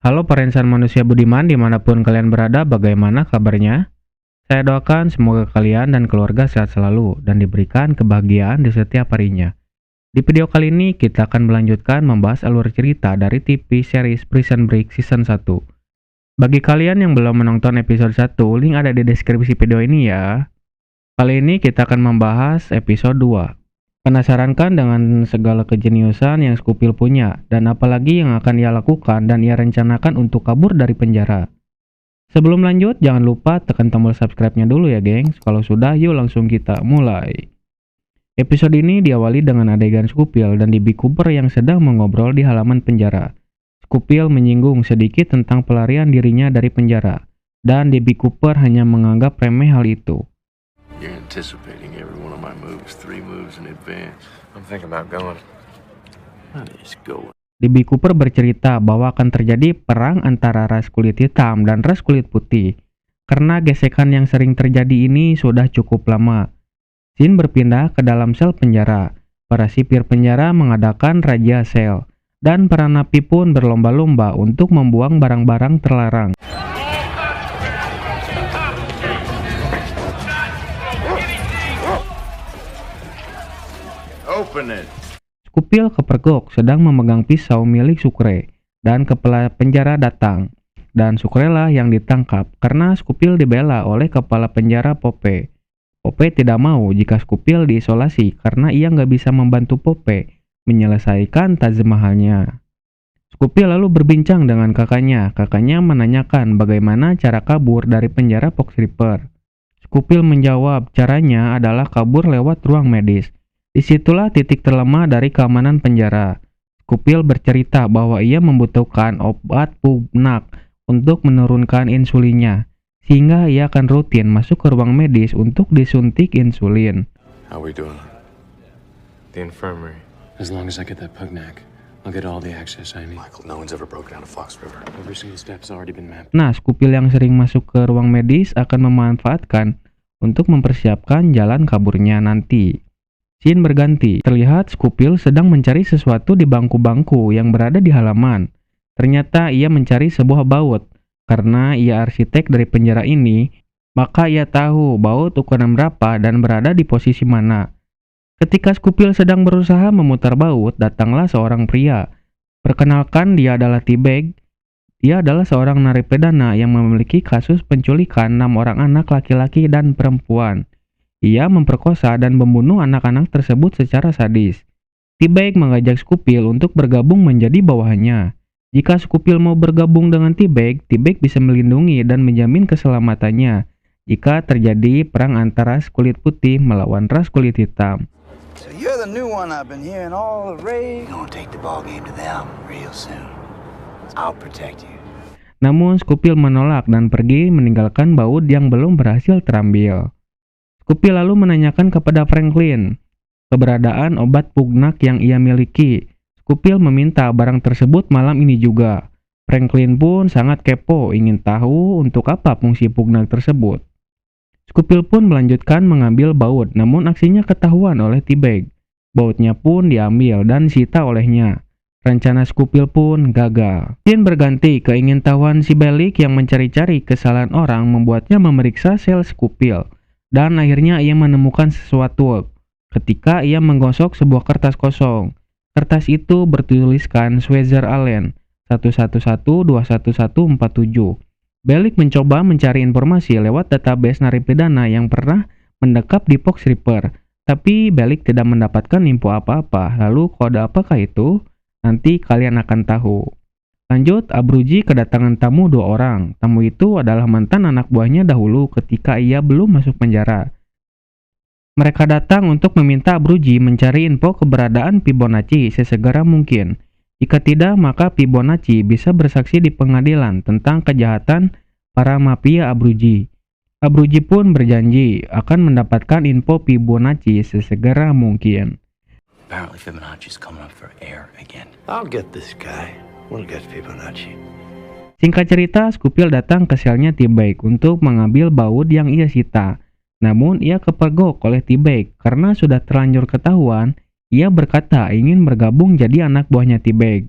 Halo para insan manusia budiman dimanapun kalian berada, bagaimana kabarnya? Saya doakan semoga kalian dan keluarga sehat selalu dan diberikan kebahagiaan di setiap harinya. Di video kali ini kita akan melanjutkan membahas alur cerita dari TV series Prison Break Season 1. Bagi kalian yang belum menonton episode 1, link ada di deskripsi video ini ya. Kali ini kita akan membahas episode 2. Penasaran kan dengan segala kejeniusan yang Scoopil punya, dan apalagi yang akan ia lakukan dan ia rencanakan untuk kabur dari penjara? Sebelum lanjut, jangan lupa tekan tombol subscribe-nya dulu ya gengs. Kalau sudah, yuk langsung kita mulai. Episode ini diawali dengan adegan Scoopil dan DB Cooper yang sedang mengobrol di halaman penjara. Scoopil menyinggung sedikit tentang pelarian dirinya dari penjara, dan DB Cooper hanya menganggap remeh hal itu. You're anticipating every one of my moves, 3 moves in advance. I'm thinking about going. Just go. DB Cooper bercerita bahwa akan terjadi perang antara ras kulit hitam dan ras kulit putih. Karena gesekan yang sering terjadi ini sudah cukup lama. Scene berpindah ke dalam sel penjara. Para sipir penjara mengadakan raja sel. Dan para napi pun berlomba-lomba untuk membuang barang-barang terlarang. Open it. Scoopil kepergok sedang memegang pisau milik Sucre, dan kepala penjara datang. Dan Sucre lah yang ditangkap karena Scoopil dibela oleh kepala penjara Pope. Pope tidak mau jika Scoopil diisolasi karena ia nggak bisa membantu Pope menyelesaikan Taj Mahalnya. Scoopil lalu berbincang dengan kakaknya. Kakaknya menanyakan bagaimana cara kabur dari penjara Fox River. Scoopil menjawab caranya adalah kabur lewat ruang medis. Disitulah titik terlemah dari keamanan penjara. Scoopil bercerita bahwa ia membutuhkan obat pugnak untuk menurunkan insulinnya, sehingga ia akan rutin masuk ke ruang medis untuk disuntik insulin. How we doing? The infirmary. As long as I get that Pugnac, I'll get all the access I need. Michael, no one's ever broken down to Fox River. Every single step's already been mapped. Nah, Scoopil yang sering masuk ke ruang medis akan memanfaatkan untuk mempersiapkan jalan kaburnya nanti. Scene berganti, terlihat Scoopil sedang mencari sesuatu di bangku-bangku yang berada di halaman. Ternyata ia mencari sebuah baut. Karena ia arsitek dari penjara ini, maka ia tahu baut ukuran berapa dan berada di posisi mana. Ketika Scoopil sedang berusaha memutar baut, datanglah seorang pria. Perkenalkan, dia adalah T-Bag. Dia adalah seorang narapidana yang memiliki kasus penculikan 6 orang anak laki-laki dan perempuan. Ia memperkosa dan membunuh anak-anak tersebut secara sadis. T-Bag mengajak Scoopil untuk bergabung menjadi bawahannya. Jika Scoopil mau bergabung dengan T-Bag bisa melindungi dan menjamin keselamatannya jika terjadi perang antara ras kulit putih melawan ras kulit hitam. So you're the new one I've been hearing all the rage. You're gonna take the ball game to them real soon. I'll protect you. Namun Scoopil menolak dan pergi meninggalkan baut yang belum berhasil terambil. Scoopil lalu menanyakan kepada Franklin keberadaan obat pugnak yang ia miliki. Scoopil meminta barang tersebut malam ini juga. Franklin pun sangat kepo, ingin tahu untuk apa fungsi pugnak tersebut. Scoopil pun melanjutkan mengambil baut, namun aksinya ketahuan oleh T-Bag. Bautnya pun diambil dan disita olehnya. Rencana Scoopil pun gagal. Scene berganti, keingintahuan si Bellic yang mencari-cari kesalahan orang membuatnya memeriksa sel Scoopil. Dan akhirnya ia menemukan sesuatu ketika ia menggosok sebuah kertas kosong. Kertas itu bertuliskan Switzer Allen 111-21147. Bellic mencoba mencari informasi lewat database narapidana yang pernah mendekap di Fox River, tapi Bellic tidak mendapatkan info apa-apa. Lalu kode apakah itu? Nanti kalian akan tahu. Lanjut, Abruzzi kedatangan tamu 2 orang. Tamu itu adalah mantan anak buahnya dahulu ketika ia belum masuk penjara. Mereka datang untuk meminta Abruzzi mencari info keberadaan Fibonacci sesegera mungkin. Jika tidak, maka Fibonacci bisa bersaksi di pengadilan tentang kejahatan para mafia Abruzzi. Abruzzi pun berjanji akan mendapatkan info Fibonacci sesegera mungkin. Apparently Fibonacci's coming up for air again. I'll get this guy. We'll get Fibonacci. Singkat cerita, Scoopil datang ke selnya T-Bag untuk mengambil baut yang ia sita. Namun ia kepergok oleh T-Bag karena sudah terlanjur ketahuan. Ia berkata ingin bergabung jadi anak buahnya T-Bag.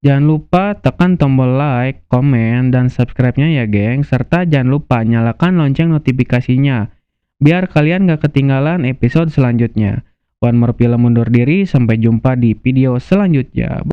Jangan lupa tekan tombol like, komen, dan subscribe-nya ya geng, serta jangan lupa nyalakan lonceng notifikasinya, biar kalian gak ketinggalan episode selanjutnya. One More Film undur diri, sampai jumpa di video selanjutnya.